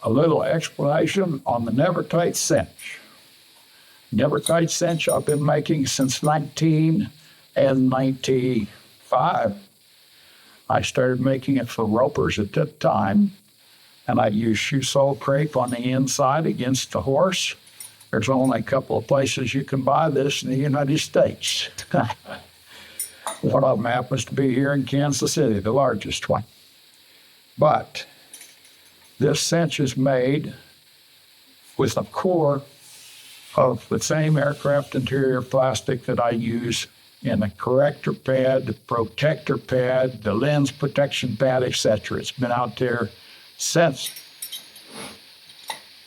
a little explanation on the Never-Tight Cinch. Never-Tight Cinch I've been making since 1995. I started making it for ropers at that time, and I used shoe sole crepe on the inside against the horse. There's only a couple of places you can buy this in the United States. One of them happens to be here in Kansas City, the largest one. But this cinch is made with a core of the same aircraft interior plastic that I use in the corrector pad, the protector pad, the lens protection pad, etc. It's been out there since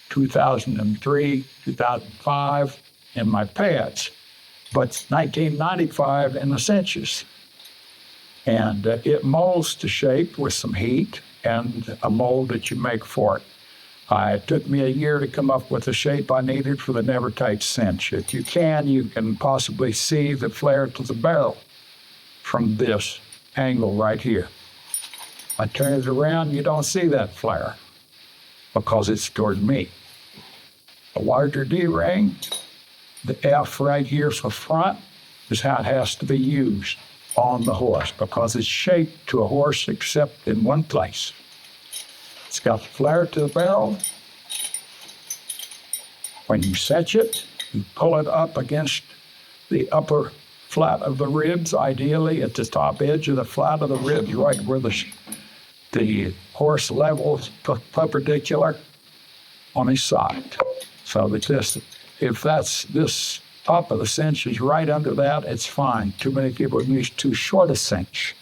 2003, 2005 in my pads, but 1995 in the cinches. And it molds to shape with some heat and a mold that you make for it. It took me a year to come up with the shape I needed for the Never-Tight Cinch. If you can possibly see the flare to the barrel from this angle right here. I turn it around, you don't see that flare because it's toward me. A larger D-ring, the F right here for front is how it has to be used on the horse because it's shaped to a horse except in one place. It's got the flare to the barrel. When you cinch it, you pull it up against the upper flat of the ribs, ideally at the top edge of the flat of the ribs, right where the horse levels perpendicular on his side. So that if this top of the cinch is right under that, it's fine. Too many people use too short a cinch.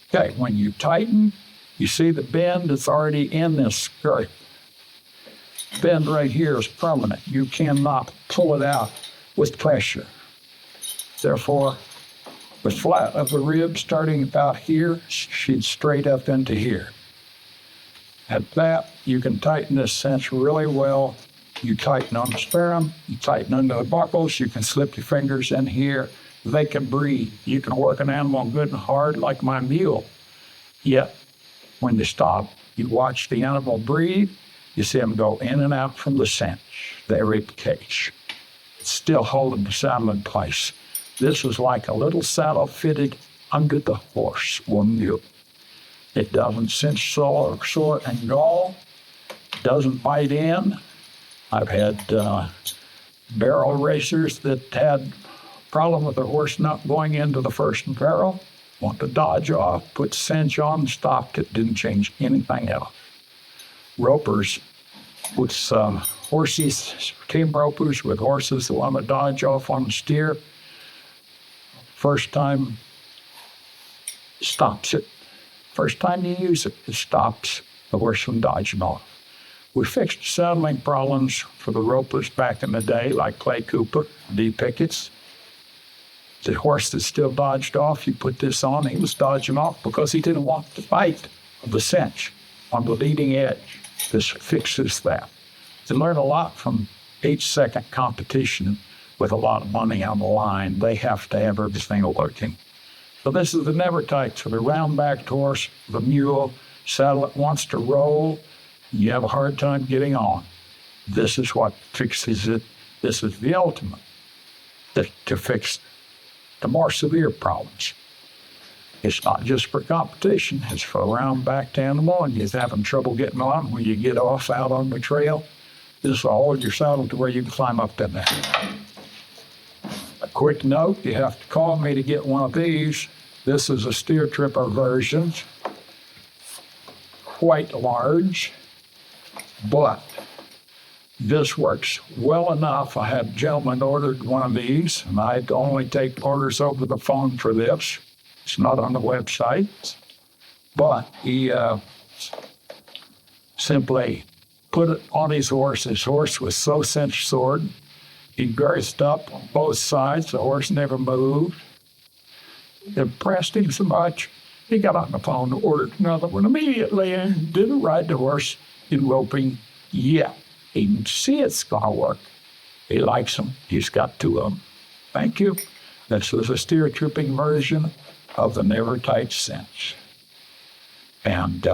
Okay, when you tighten, you see the bend that's already in this girth. Bend right here is permanent. You cannot pull it out with pressure. Therefore, the flat of the rib starting about here sheets straight up into here. At that, you can tighten this cinch really well. You tighten on the sternum, you tighten under the buckles, you can slip your fingers in here. They can breathe. You can work an animal good and hard like my mule. Yet, when they stop, you watch the animal breathe, you see them go in and out from the cinch, the ribcage. It's still holding the saddle in place. This is like a little saddle fitted under the horse or mule. It doesn't cinch sore and gall, doesn't bite in. I've had barrel racers that had problem with their horse not going into the first barrel, want to dodge off, put cinch on, stopped it, didn't change anything else. Ropers with horses, team ropers with horses that want to dodge off on the steer, first time stops it. First time you use it, it stops the horse from dodging off. We fixed saddling problems for the ropers back in the day, like Clay Cooper, D. Pickett's. The horse that still dodged off, you put this on, he was dodging off because he didn't want the fight of the cinch on the leading edge. This fixes that. You learn a lot from 8-second competition with a lot of money on the line. They have to have everything working. So this is the Never-Tight for the round-backed horse, the mule, saddle that wants to roll. You have a hard time getting on. This is what fixes it. This is the ultimate to fix the more severe problems. It's not just for competition. It's for a round-backed animal, and you're having trouble getting on when you get off out on the trail. This will hold your saddle to where you can climb up in there. A quick note, you have to call me to get one of these. This is a steer tripper version, quite large, but this works well enough. I had a gentleman ordered one of these, and I'd only take orders over the phone for this. It's not on the website, but he simply put it on his horse. His horse was so cinch sored. He girthed up on both sides. The horse never moved. It impressed him so much, he got on the phone and ordered another one immediately and didn't ride the horse in roping yet. He can see it's going to work. He likes them. He's got 2 of them. Thank you. This was a steer tripping version of the Never-Tight Cinch. And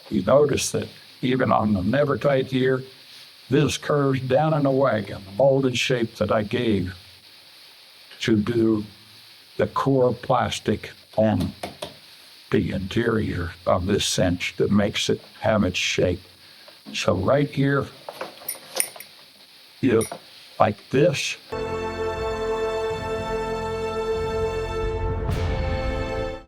you notice that even on the Never-Tight here, this curves down and away in the molded shape that I gave to do the core plastic on the interior of this cinch that makes it have its shape. So right here, you like this.